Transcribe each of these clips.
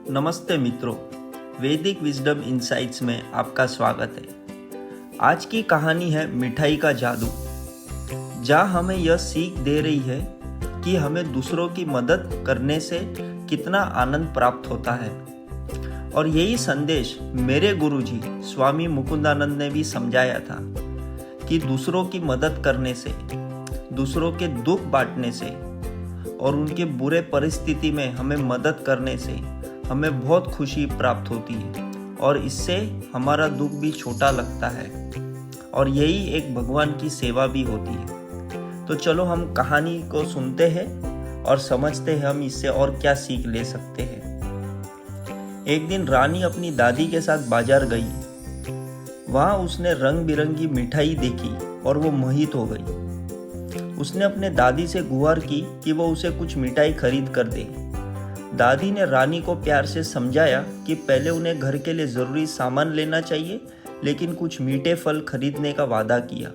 नमस्ते मित्रों, वैदिक विजडम इनसाइट्स में आपका स्वागत है। आज की कहानी है मिठाई का जादू, जहाँ हमें यह सीख दे रही है कि हमें दूसरों की मदद करने से कितना आनंद प्राप्त होता है। और यही संदेश मेरे गुरुजी स्वामी मुकुंदानंद ने भी समझाया था कि दूसरों की मदद करने से, दूसरों के दुख बांटने से और उनके बुरे परिस्थिति में हमें मदद करने से हमें बहुत खुशी प्राप्त होती है और इससे हमारा दुख भी छोटा लगता है और यही एक भगवान की सेवा भी होती है। तो चलो हम कहानी को सुनते हैं और समझते हैं हम इससे और क्या सीख ले सकते हैं। एक दिन रानी अपनी दादी के साथ बाजार गई। वहाँ उसने रंग बिरंगी मिठाई देखी और वो मोहित हो गई। उसने अपने दादी से गुहार की कि वो उसे कुछ मिठाई खरीद कर दे। दादी ने रानी को प्यार से समझाया कि पहले उन्हें घर के लिए ज़रूरी सामान लेना चाहिए, लेकिन कुछ मीठे फल खरीदने का वादा किया।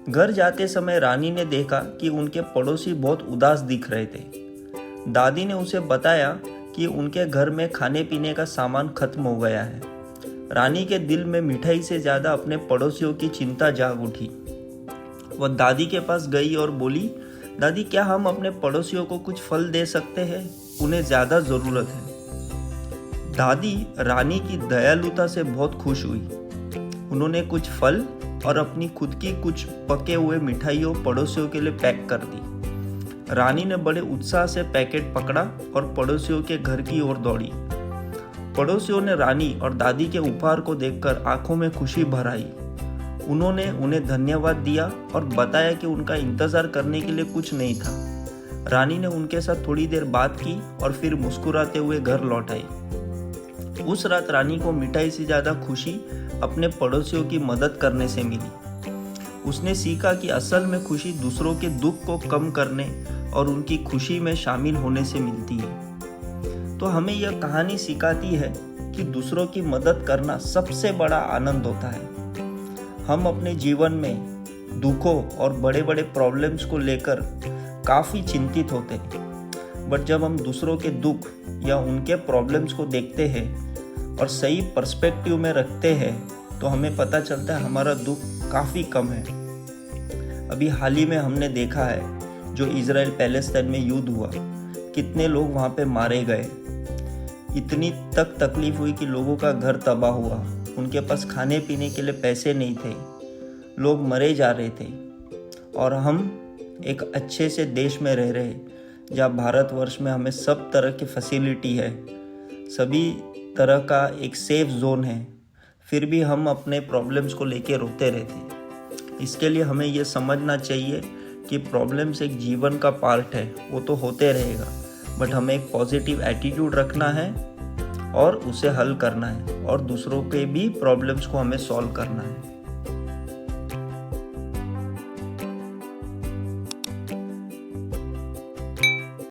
घर जाते समय रानी ने देखा कि उनके पड़ोसी बहुत उदास दिख रहे थे। दादी ने उसे बताया कि उनके घर में खाने पीने का सामान खत्म हो गया है। रानी के दिल में मिठाई से ज़्यादा अपने पड़ोसियों की चिंता जाग उठी। वह दादी के पास गई और बोली, दादी, क्या हम अपने पड़ोसियों को कुछ फल दे सकते हैं? उन्हें ज़्यादा ज़रूरत है। दादी रानी की दयालुता से बहुत खुश हुई। उन्होंने कुछ फल और अपनी खुद की कुछ पके हुए मिठाइयों पड़ोसियों के लिए पैक कर दी। रानी ने बड़े उत्साह से पैकेट पकड़ा और पड़ोसियों के घर की ओर दौड़ी। पड़ोसियों ने रानी और दादी के उपहार को देखकर आंखों में खुशी भर आई। उन्होंने उन्हें धन्यवाद दिया और बताया कि उनका इंतजार करने के लिए कुछ नहीं था। रानी ने उनके साथ थोड़ी देर बात की और फिर मुस्कुराते हुए घर लौट आई। उस रात रानी को मिठाई से ज़्यादा खुशी अपने पड़ोसियों की मदद करने से मिली। उसने सीखा कि असल में खुशी दूसरों के दुख को कम करने और उनकी खुशी में शामिल होने से मिलती है। तो हमें यह कहानी सिखाती है कि दूसरों की मदद करना सबसे बड़ा आनंद होता है। हम अपने जीवन में दुखों और बड़े बड़े प्रॉब्लम्स को लेकर काफ़ी चिंतित होते हैं, बट जब हम दूसरों के दुख या उनके प्रॉब्लम्स को देखते हैं और सही पर्सपेक्टिव में रखते हैं तो हमें पता चलता है हमारा दुख काफ़ी कम है। अभी हाल ही में हमने देखा है जो इजराइल पैलेस्टाइन में युद्ध हुआ, कितने लोग वहाँ पे मारे गए। इतनी तक तकलीफ हुई कि लोगों का घर तबाह हुआ, उनके पास खाने पीने के लिए पैसे नहीं थे, लोग मरे जा रहे थे। और हम एक अच्छे से देश में रह रहे जहाँ भारतवर्ष में हमें सब तरह की फैसिलिटी है, सभी तरह का एक सेफ जोन है, फिर भी हम अपने प्रॉब्लम्स को लेके रोते रहते। इसके लिए हमें ये समझना चाहिए कि प्रॉब्लम्स एक जीवन का पार्ट है, वो तो होते रहेगा, बट हमें एक पॉजिटिव एटीट्यूड रखना है और उसे हल करना है और दूसरों के भी प्रॉब्लम्स को हमें सॉल्व करना है।